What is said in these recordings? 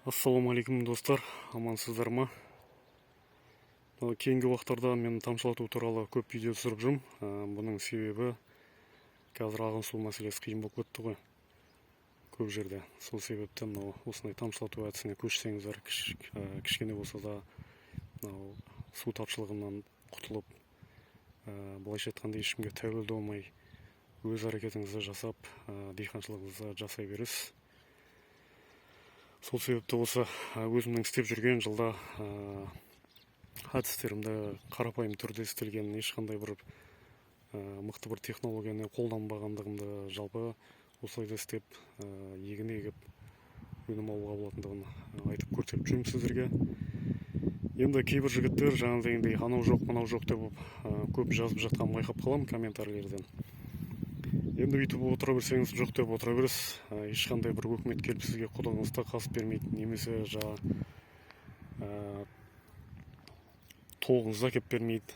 Ассалаумағалейкум достар, амансыздар ма? Кейінгі уақыттарда мен тамшылату туралы көп видео түсіріп жүрмін. Бұның себебі қазір ағын су мәселесі қиын болып кетті ғой көп жерде. Сол себептен осындай тамшылату әдісіне көшсеңіздер, кішкене болса да су тапшылығынан құтылып, былайша айтқанда ешкімге тәуелді болмай, өз әрекетіңізді жасап, диқаншылығыңызды жасай бересіз. Сол себепті осы өзімнің істеп жүрген жылда әдістерімді қарапайым түрде істелген, ешқандай бір мықты бір технологияны қолданбағандығымды, жалпы осылайда істеп, егін егіп өнім алуға болатындығын айтып көрсетіп жүрмін сіздерге. Енді кейбір жігіттер жаңағыдай анау жоқ, мынау жоқ деп көп жазып жатқанын байқап қаламын комментарийлерден. Енді өйтіп отыра берсеңіз, жоқ деп отыра бересіз. Ешқандай бір өкімет келіп сізге құдығыңызды қасып бермейді, немесе толығыңызды әкеп бермейді.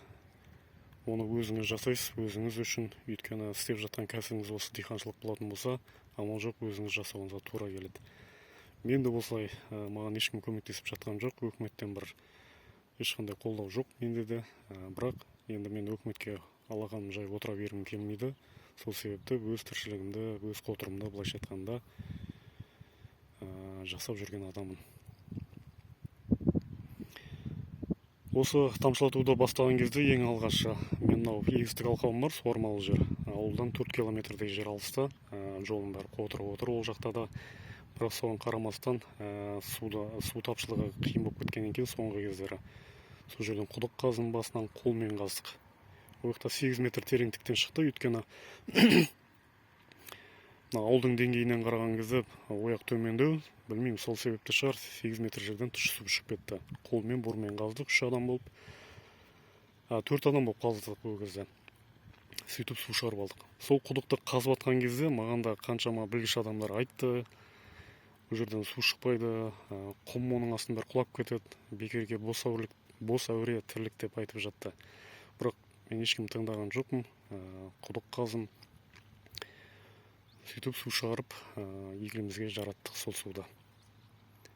Оны өзіңіз жасайсыз, өзіңіз үшін. Өйткені істеп жатқан кәсібіңіз осы диқаншылық болатын болса, амал жоқ, өзіңіз жасауыңызға тура келеді. Мен де осылай, маған ешкім көмектесіп жатқан жоқ, өкіметтен бір ешқандай қолдау жоқ менде де. Бірақ енді мен өкіметке алақаным жайып отыра бергім келмейді. Сол себепті өз тіршілігімді, өз қотырымды былайша айтқанда жасап жүрген адамын. Осы тамшылатуды бастаған кезде ең алғаш мен егістік алқабым бар, суармалы жер. Ауылдан 4 километрдей жер алыста, жолым бәрі қотырып отыр ол жақта да. Бірақ соған қарамастан су тапшылығы қиын болып кеткеннен кейін соңғы кездері сол жерден құдық қаздым, басынан қолмен қаздық. Ол жақта 8 метр тереңдіктен шықты, өйткені ауылдың деңгейінен қараған кезде ояқ төмендеу, білмеймін, сол себепті шығар, 8 метр жерден тұщы су шығып кетті. Қолмен, бұрмен қаздық, 3 адам болып, 4 адам болып қаздық ол кезде. Сөйтіп су шығарып алдық. Сол құдықты қазып атқан кезде маған да қаншама білгіш адамдар айтты, бұл жерден су шықпайды, құм оның астын бәрі құлап кетеді, бекерге бос әуре тірлік деп айтып жатты. Бірақ мен ешкім тыңдаған жоқпын, құдық қазым, сөйтіп су шығарып, егінімізге жараттық сол суды.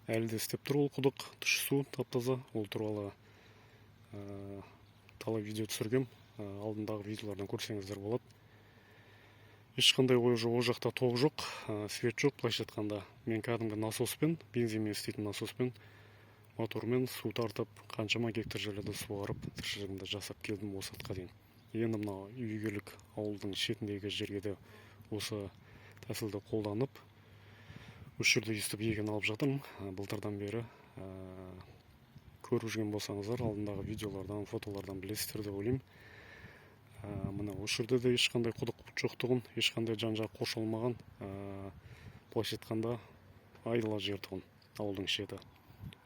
Әлі де істеп тұр ол құдық, тұщы су, тап-таза, ол туралы талай видео түсіргем, алдындағы видеолардан көрсеңіздер болады. Ешқандай ой жоқ, ол жақта тоқ жоқ, свет жоқ, былайша айтқанда. Мен кәдімгі насоспен, бензинмен істейтін насоспен, мотормен су тартып, қаншама гектар жерлерді суарып, тіршілігімді жасап келдім осы сәтке дейін. Енді мына үйгелік ауылдың шетіндегі жерге де осы тәсілді қолданып, осы жерде естіп егін алып жатырмын. Былтырдан бері көріп жүрген болсаңыздар, алдындағы видеолардан, фотолардан білесіздер деп ойлаймын. Мына осы жерде де ешқандай құдық жоқтығын, ешқандай жан-жақ қоршалмаған, былайша айтқанда айдала жер тұғын, ауылдың шеті.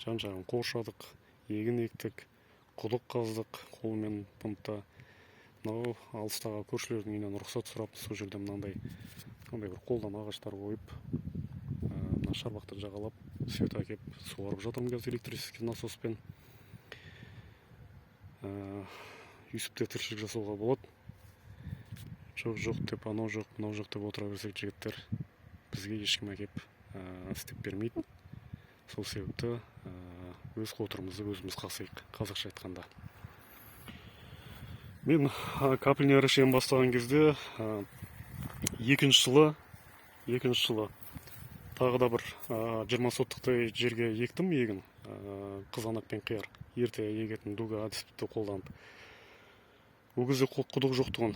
Жан-жағын қоршадық, егін ектік, құдық қаздық, қолмен пымпта. Мынау алыстағы көршілердің үйінен рұқсат сұрап, сол жерде мынандай бір қолдан ағаштар қойып, мына шарбақты жағалап, свет әкеп суарып жатырмын қазір электрический насоспен. Үйсіпте тіршілік жасауға болады. Жоқ деп, анау жоқ, мынау жоқ деп отыра берсек, жігіттер бізге ешкім әкеп істеп бермейді. Сол себепті өз қотырымызды өзіміз қасайық, қазақша айтқанда. Мен капельный орешен бастаған кезде екінші жылы тағы да бір 20 соттықтай жерге ектім егін, қызанақ пен қияр. Ерте егетін дуга әдісті қолданып. Ол кезде құдық жоқтығын.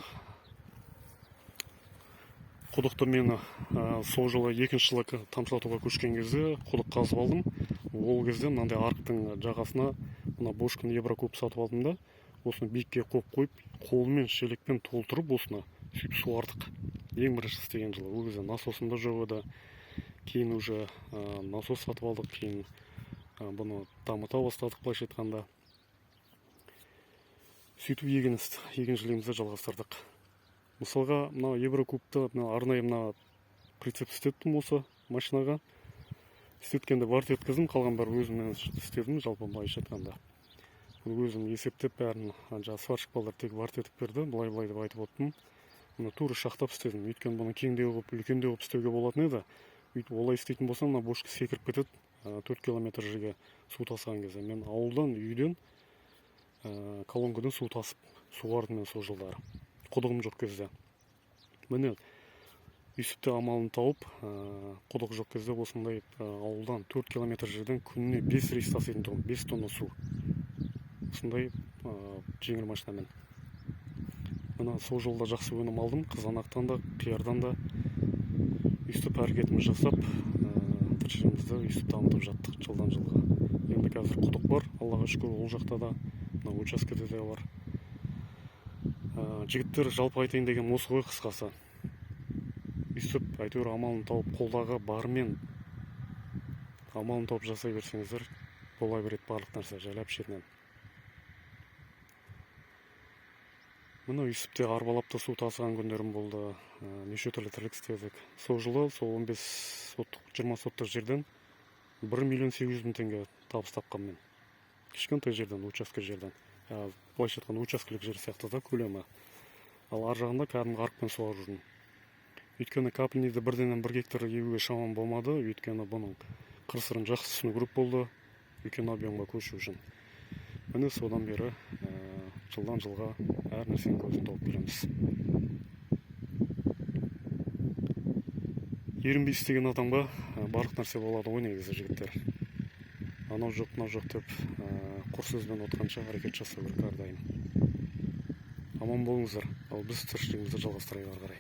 Құдықты мен сол жылы екінші жылы тамшылатуға көшкен кезде құдық қазып алдым. Ол кезде мынандай арықтың жағасына мына бошкин еврокуб сатып алдым да, осыны биікке қойып, қолмен шелекпен толтырып, осыны сөйтіп суардық. Ең бірінші істеген жылы. Ол кезде насосым да жоқ еді. Кейін уже насос сатып алдық, кейін бұны дамыта бастадық, былайша айтқанда. Сөйтіп егін жылымызды жалғастырдық. Мысалға, мына еврокубты арнайы прицеп істеттім осы машинаға. Істеткенде варт еткіздім, қалған бәрі өзімнен істедім, жалпы былайша айтқанда. Өзім есептеп бәрін, сварщик балдар тек варт етіп берді, былай деп айтып отырмын. Мұны тура шақтап істедім. Өйткені бұны кеңдеу қылып, үлкендеу қылып істеуге болатын еді. Олай істейтін болсам, мына бошка секіріп кетеді, 4 километр жерге су тасыған кезде мен ауылдан, үйден колонкадан су тасып суғардым мен сол жылдары. Құдығым жоқ кезде. Міне Юсупте амалын тауып, құдық жоқ кезде осындай ауылдан 4 километр жерден күніне 5 рейс таситын тұғым, 5 тонна су. Осындай жеңіл машинамен. Міне сол жолда жақсы өнім алдым, қызанақтан да, қиярдан да. Юсуп әрекетіміз жасап, тіршілігімізді Юсуп дамытып жаттық жылдан жылға. Енді қазір құдық бар, Аллаға шүкір, ол жақта да, учаскеде де бар. Жігіттер жалпы айтайын деген осы ғой қысқасы. Юсуп әйтеуір амалын тауып, қолдағы барымен амалын тауып жасай берсеңіздер, бола береді барлық нәрсе жайлап шетінен. Мына Юсупте арбалапта су тасыған күндерім болды, неше түрлі тірлік істедік. Сол жылы, сол 15-20 соттық жерден 1 миллион 800 мың теңге табыс тапқанмын. Кішкентай жерден, учаске жерден. Былайша айтқанда учаскелік жер сияқты да көлемі. Ал ар жағында кәдімгі арықпен суарып жүрдім. Өйткені капельниді бірден 1 гектар егуге шамам болмады, өйткені бұның қыр-сырын жақсы түсіну керек болды, үлкен объемға көшу үшін. Міне содан бері жылдан жылға әр нәрсенің көзін тауып келеміз. Ерінбей істеген адамға барлық нәрсе болады ғой негізі жігіттер. Анау жоқ, мынау жоқ деп құр сөзбен отқанша әрекет жасау керек әрдайым. Аман болыңыздар, ал біз тіршілігімізді жалғастырайық ары қарай.